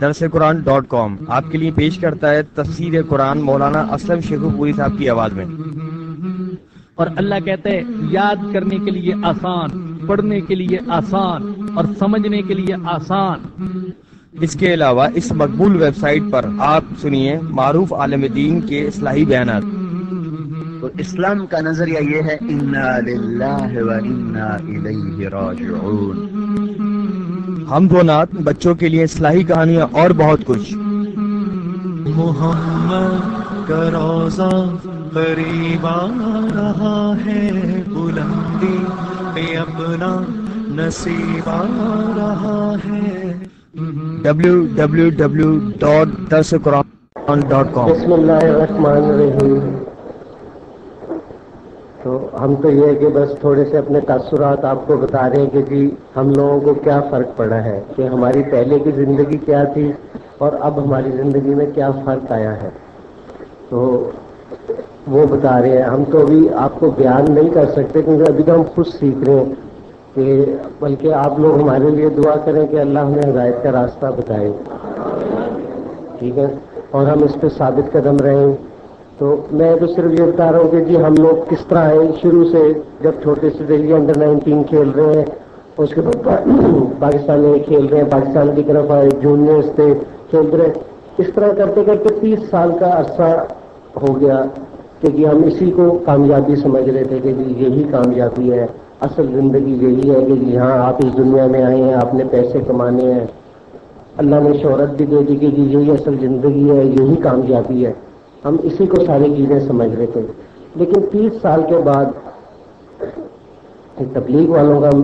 درسقرآن.com آپ کے لیے پیش کرتا ہے تفسیر قرآن مولانا اسلم شیخو پوری صاحب کی آواز میں۔ اور اللہ کہتے ہیں یاد کرنے کے لیے آسان، پڑھنے کے لیے آسان اور سمجھنے کے لیے آسان۔ اس کے علاوہ اس مقبول ویب سائٹ پر آپ سنیے معروف عالم دین کے اصلاحی بیانات۔ تو اسلام کا نظریہ یہ ہے انا للہ و انا الیہ راجعون۔ حمد و نعت، بچوں کے لیے اصلاحی کہانیاں اور بہت کچھ۔ محمد کا روزہ قریب آ رہا ہے، بلندی پہ اپنا نصیب آ رہا ہے۔ www.darsequran.com۔ بسم اللہ الرحمن الرحیم۔ تو ہم تو یہ ہے کہ بس تھوڑے سے اپنے تاثرات آپ کو بتا رہے ہیں کہ جی ہم لوگوں کو کیا فرق پڑا ہے، کہ ہماری پہلے کی زندگی کیا تھی اور اب ہماری زندگی میں کیا فرق آیا ہے، تو وہ بتا رہے ہیں۔ ہم تو ابھی آپ کو بیان نہیں کر سکتے کیونکہ ابھی تو ہم خود سیکھ رہے ہیں، کہ بلکہ آپ لوگ ہمارے لیے دعا کریں کہ اللہ ہمیں ہدایت کا راستہ بتائے، ٹھیک ہے، اور ہم اس پہ ثابت قدم رہیں۔ تو میں تو صرف یہ بتا رہا ہوں کہ جی ہم لوگ کس طرح آئے شروع سے، جب چھوٹے سے دہلی انڈر 19 کھیل رہے ہیں، اس کے بعد پاکستان میں کھیل رہے ہیں، پاکستان کی طرف آئے، جونیئرس تھے کھیل رہے، اس طرح کرتے کرتے 30 سال کا عرصہ ہو گیا کہ جی ہم اسی کو کامیابی سمجھ رہے تھے کہ جی یہی کامیابی ہے، اصل زندگی یہی ہے کہ جی ہاں آپ اس دنیا میں آئے ہیں، آپ نے پیسے کمانے ہیں، اللہ نے شہرت بھی دے دی کہ جی یہی اصل زندگی ہے، یہی کامیابی ہے، ہم اسی کو ساری چیزیں سمجھ رہے تھے۔ لیکن 30 سال کے بعد تبلیغ والوں کا ہم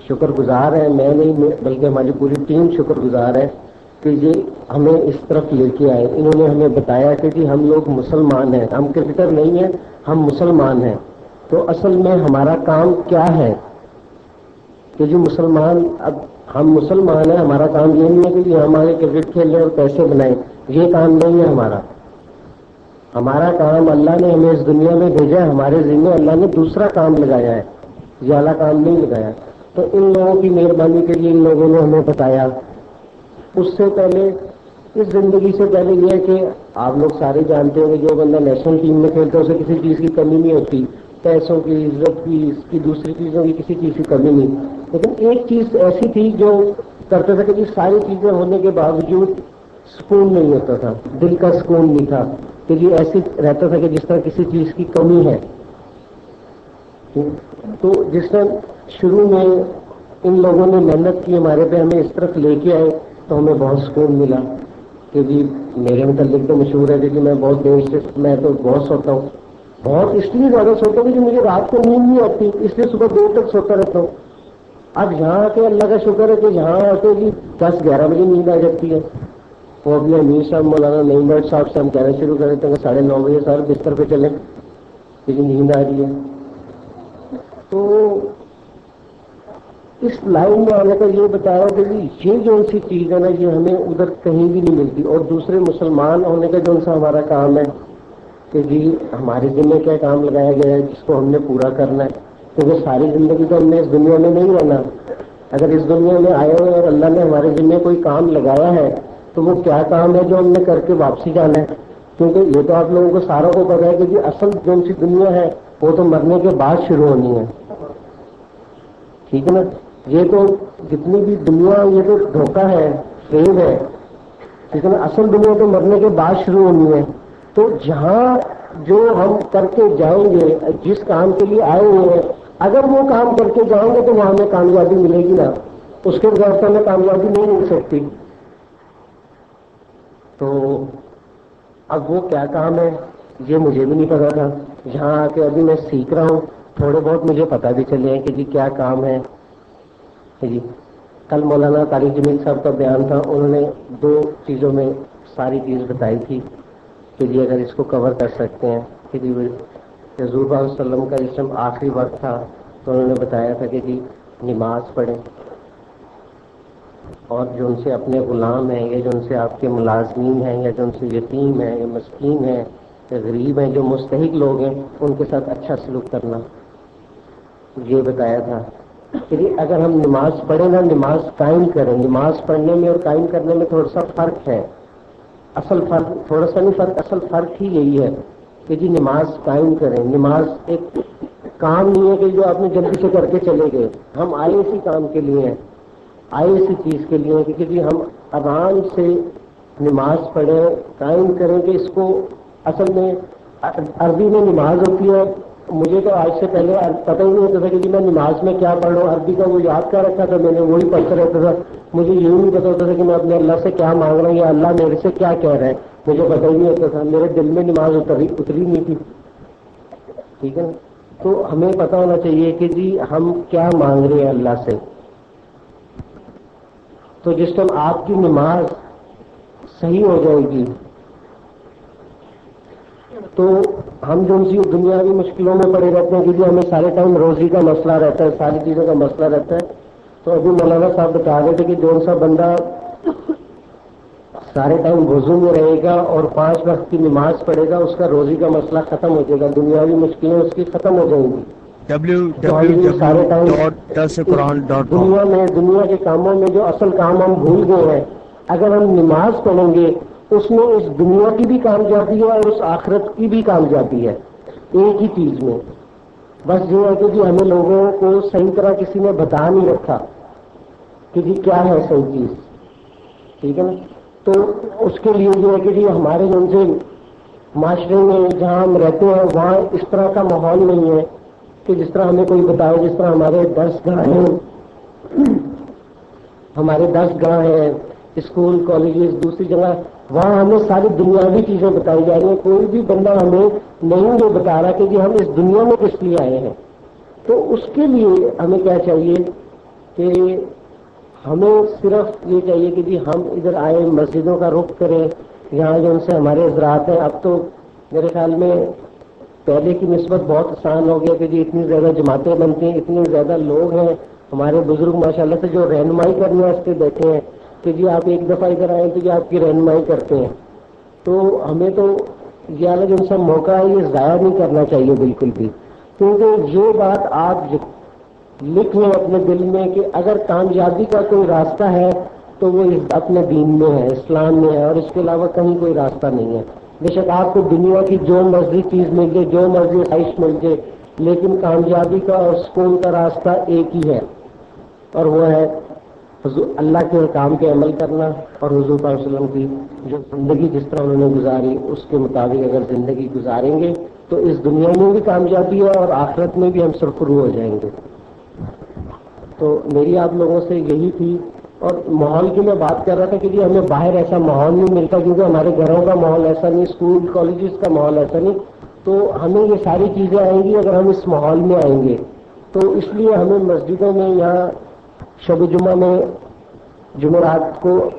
شکر گزار ہیں، میں نہیں بلکہ ہماری پوری ٹیم شکر گزار ہے کہ جی ہمیں اس طرف لے کے آئے، انہوں نے ہمیں بتایا کہ جی ہم لوگ مسلمان ہیں، ہم کرکٹر نہیں ہیں، ہم مسلمان ہیں۔ تو اصل میں ہمارا کام کیا ہے کہ جو مسلمان، اب ہم مسلمان ہیں، ہمارا کام یہ نہیں ہے کہ جی ہمارے کرکٹ کھیلیں اور پیسے بنائیں، یہ کام نہیں ہے ہمارا۔ ہمارا کام، اللہ نے ہمیں اس دنیا میں بھیجا ہے، ہمارے ذمہ اللہ نے دوسرا کام لگایا ہے، یہ اعلیٰ کام نہیں لگایا۔ تو ان لوگوں کی مہربانی کے لیے ان لوگوں نے ہمیں بتایا۔ اس سے پہلے، اس زندگی سے پہلے یہ ہے کہ آپ لوگ سارے جانتے ہیں کہ جو بندہ نیشنل ٹیم میں کھیلتا ہے اسے کسی چیز کی کمی نہیں ہوتی، پیسوں کی، عزت کی، اس کی دوسری چیزوں کی کسی چیز کی کمی نہیں۔ لیکن ایک چیز ایسی تھی جو کرتا تھا کہ جی ساری چیزیں ہونے کے باوجود سکون نہیں ہوتا تھا، دل کا سکون نہیں تھا، کہ جی ایسے رہتا تھا کہ جس طرح کسی چیز کی کمی ہے۔ تو جس طرح شروع میں ان لوگوں نے محنت کی ہمارے پہ، ہمیں اس طرف لے کے آئے، تو ہمیں بہت سکون ملا کہ جی میرے متعلق تو مشہور ہے کہ جی میں بہت دیر سے، میں تو بہت سوتا ہوں، بہت اس لیے زیادہ سوتا ہوں کہ مجھے رات کو نیند نہیں آتی، اس لیے صبح دیر تک سوتا رہتا ہوں۔ اب یہاں آ کے اللہ کا شکر ہے کہ یہاں آ کے جی 10-11 بجے نیند آ جاتی ہے۔ وہ اپنے امیر صاحب مولانا نعیم بٹ صاحب سے ہم کہنا شروع کر دیتے ہیں کہ 9:30 بجے سارے بستر پہ چلیں، لیکن نیند آ رہی ہے۔ تو اس لائن میں آنے کا یہ بتایا کہ جی یہ جو سی چیز ہے نا، یہ ہمیں ادھر کہیں بھی نہیں ملتی۔ اور دوسرے مسلمان ہونے کا جو سا ہمارا کام ہے کہ جی ہمارے ذمہ کیا کام لگایا گیا ہے جس کو ہم نے پورا کرنا ہے، کیونکہ ساری زندگی تو ہم نے اس دنیا میں نہیں رہنا۔ اگر اس دنیا میں آئے ہوئے اور اللہ نے ہمارے ذمہ کوئی کام لگایا ہے تو وہ کیا کام ہے جو ہم نے کر کے واپسی جانا ہے، کیونکہ یہ تو آپ لوگوں کو ساروں کو پتا ہے کہ جی اصل جو سی دنیا ہے وہ تو مرنے کے بعد شروع ہونی ہے، ٹھیک ہے نا۔ یہ تو جتنی بھی دنیا، یہ تو دھوکہ ہے، فریب ہے، ٹھیک ہے نا۔ اصل دنیا تو مرنے کے بعد شروع ہونی ہے۔ تو جہاں جو ہم کر کے جائیں گے، جس کام کے لیے آئے ہوئے ہیں، اگر وہ کام کر کے جائیں گے تو وہاں ہمیں کامیابی ملے گی نا، اس کے بغیر تو ہمیں کامیابی نہیں مل سکتی۔ تو اب وہ کیا کام ہے یہ مجھے بھی نہیں پتا تھا، یہاں آ کے ابھی میں سیکھ رہا ہوں، تھوڑے بہت مجھے پتا بھی چلے ہیں کہ جی کیا کام ہے جی۔ کل مولانا طارق جمیل صاحب کا بیان تھا، انہوں نے 2 چیزوں میں ساری چیز بتائی تھی کہ جی اگر اس کو کور کر سکتے ہیں کہ جی حضور صلی اللہ علیہ وسلم کا جس ٹائم آخری وقت تھا تو انہوں نے بتایا تھا کہ جی نماز پڑھیں، اور جو ان سے اپنے غلام ہیں یا جو ان سے آپ کے ملازمین ہیں یا جو ان سے یتیم ہیں یا مسکین ہیں یا غریب ہیں، جو مستحق لوگ ہیں، ان کے ساتھ اچھا سلوک کرنا، یہ بتایا تھا۔ کہ اگر ہم نماز پڑھیں نا، نماز قائم کریں، نماز پڑھنے میں اور قائم کرنے میں تھوڑا سا فرق ہے. اصل فرق تھوڑا سا نہیں فرق، اصل فرق ہی یہی ہے کہ جی نماز قائم کریں. نماز ایک کام نہیں ہے کہ جو آپ نے جلدی سے کر کے چلے گئے. ہم آئے اسی کام کے لیے ہیں، آئے اسی چیز کے لیے کہ جی ہم آرام سے نماز پڑھیں، قائم کریں. کہ اس کو اصل میں عربی میں نماز ہوتی ہے. مجھے تو آج سے پہلے پتہ ہی نہیں ہوتا تھا کہ جی میں نماز میں کیا پڑھ رہا ہوں. عربی کا وہ یاد کر رکھا تھا میں نے، وہی پڑھتا رہتا تھا. مجھے یہی نہیں پتا ہوتا تھا کہ میں اپنے اللہ سے کیا مانگ رہا ہوں یا اللہ میرے سے کیا کہہ رہا ہے. مجھے پتہ ہی نہیں ہوتا تھا، میرے دل میں نماز اتری نہیں تھی. ٹھیک ہے نا. تو ہمیں پتہ ہونا چاہیے کہ جی ہم کیا مانگ رہے ہیں اللہ سے. تو جس ٹائم آپ کی نماز صحیح ہو جائے گی تو ہم جو اسی دنیاوی مشکلوں میں پڑے رہتے ہیں کہ جی ہمیں سارے ٹائم روزی کا مسئلہ رہتا ہے، ساری چیزوں کا مسئلہ رہتا ہے. تو ابھی مولانا صاحب بتا رہے تھے کہ جو سا بندہ سارے ٹائم وضو میں رہے گا اور 5 وقت کی نماز پڑھے گا، اس کا روزی کا مسئلہ ختم ہو جائے گا، دنیاوی مشکلیں اس کی ختم ہو جائیں گی. www.dasquran.com دنیا کے کاموں میں جو اصل کام ہم بھول گئے ہیں، اگر ہم نماز پڑھیں گے اس میں اس دنیا کی بھی کامیابی ہے اور اس آخرت کی بھی کامیابی ہے ایک ہی چیز میں. بس یہ ہے کہ جی ہمیں لوگوں کو صحیح طرح کسی نے بتا نہیں رکھا کہ جی کیا ہے صحیح چیز. ٹھیک ہے نا. تو اس کے لیے یہ ہے کہ جی ہمارے ان سے معاشرے میں جہاں ہم رہتے ہیں وہاں اس طرح کا ماحول نہیں ہے کہ جس طرح ہمیں کوئی بتائے. جس طرح ہمارے درس گاہ ہیں اسکول کالجز دوسری جگہ، وہاں ہمیں ساری دنیاوی چیزیں بتائی جا رہی ہیں. کوئی بھی بندہ ہمیں نہیں وہ بتا رہا کہ جی ہم اس دنیا میں کس لیے آئے ہیں. تو اس کے لیے ہمیں کیا چاہیے کہ ہمیں صرف یہ چاہیے کہ جی ہم ادھر آئے، مسجدوں کا رخ کریں. یہاں جو ان سے ہمارے حضرات ہیں، اب تو میرے خیال میں پہلے کی نسبت بہت آسان ہو گیا کہ جی اتنی زیادہ جماعتیں بنتی ہیں، اتنے زیادہ لوگ ہیں. ہمارے بزرگ ماشاءاللہ سے جو رہنمائی کرنے واسطے بیٹھے ہیں کہ جی آپ ایک دفعہ ادھر آئیں تو جی آپ کی رہنمائی کرتے ہیں. تو ہمیں تو یہ الگ ان سے موقع ہے، یہ ضائع نہیں کرنا چاہیے بالکل بھی. کیونکہ یہ بات آپ لکھ لیں اپنے دل میں کہ اگر کامیابی کا کوئی راستہ ہے تو وہ اپنے دین میں ہے، اسلام میں ہے، اور اس کے علاوہ کہیں کوئی راستہ نہیں ہے. بے شک آپ کو دنیا کی جو مرضی چیز مل جائے، جو مرضی خواہش مل جائے، لیکن کامیابی کا اور سکون کا راستہ ایک ہی ہے، اور وہ ہے اللہ کے کام کے عمل کرنا اور حضور صلی اللہ علیہ وسلم کی جو زندگی جس طرح انہوں نے گزاری اس کے مطابق اگر زندگی گزاریں گے تو اس دنیا میں بھی کامیابی ہے اور آخرت میں بھی ہم سرخرو ہو جائیں گے. تو میری آپ لوگوں سے یہی تھی. اور ماحول کی میں بات کر رہا تھا کہ جی ہمیں باہر ایسا ماحول نہیں ملتا کیونکہ ہمارے گھروں کا ماحول ایسا نہیں، اسکول کالجز کا ماحول ایسا نہیں. تو ہمیں یہ ساری چیزیں آئیں گی اگر ہم اس ماحول میں آئیں گے. تو اس لیے ہمیں مسجدوں میں یہاں شب جمعہ میں جمعرات کو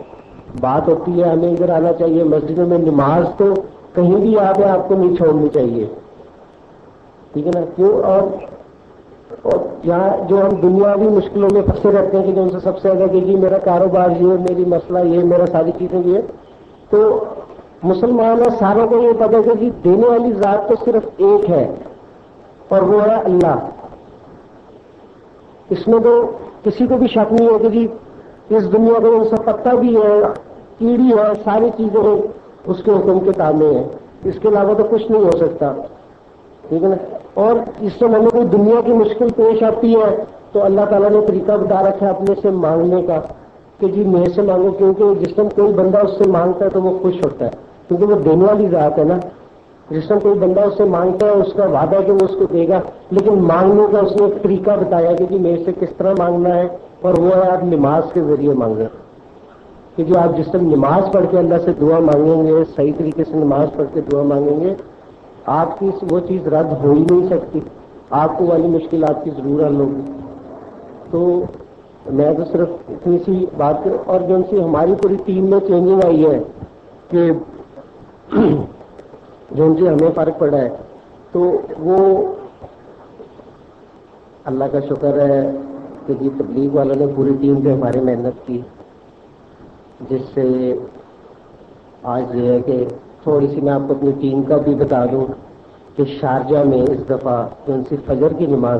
بات ہوتی ہے، ہمیں ادھر آنا چاہیے. مسجدوں میں نماز تو کہیں بھی آپ کو نہیں چھوڑنی چاہیے. ٹھیک ہے نا. کیوں؟ اور یہاں جو ہم دنیاوی مشکلوں میں پھنسے رہتے ہیں کہ جو ان سے سب سے زیادہ کہ جی میرا کاروبار یہ، میری مسئلہ یہ، میرا ساری چیزیں یہ. تو مسلمان اور ساروں کو یہ پتہ ہے کہ جی دینے والی ذات تو صرف ایک ہے اور وہ ہے اللہ. اس میں تو کسی کو بھی شک نہیں ہے کہ جی اس دنیا کو ان سے پتہ بھی ہے، کیڑی ہے، ساری چیزیں اس کے حکم کے تابع ہیں. اس کے علاوہ تو کچھ نہیں ہو سکتا. ٹھیک ہے نا. اور اس سے ہمیں کوئی دنیا کی مشکل پیش آتی ہے تو اللہ تعالیٰ نے طریقہ بتا رکھا ہے اپنے سے مانگنے کا کہ جی میرے سے مانگو. کیونکہ جس ٹائم کوئی بندہ اس سے مانگتا ہے تو وہ خوش ہوتا ہے کیونکہ وہ دینے والی ذات ہے نا. جس ٹائم کوئی بندہ اس سے مانگتا ہے اس کا وعدہ ہے کہ وہ اس کو دے گا، لیکن مانگنے کا اس نے ایک طریقہ بتایا کہ جی میرے سے کس طرح مانگنا ہے، اور وہ ہے آپ نماز کے ذریعے مانگیں. کہ جو آپ جس ٹائم نماز پڑھ کے اللہ سے دعا مانگیں گے، صحیح طریقے سے نماز پڑھ کے دعا مانگیں گے، آپ کی وہ چیز رد ہو ہی نہیں سکتی. آپ کو والی مشکل آپ کی ضرور حل ہوگی. تو میں تو صرف اتنی سی بات کروں. اور جو سی ہماری پوری ٹیم میں چینجنگ آئی ہے کہ جو ان سے ہمیں فرق پڑا ہے تو وہ اللہ کا شکر ہے کہ جی تبلیغ والوں نے پوری ٹیم پہ ہماری محنت کی، جس سے آج یہ ہے کہ تھوڑی سی میں آپ کو اپنی ٹیم کا بھی بتا دوں کہ شارجہ میں اس دفعہ جو ان سے فجر کی نماز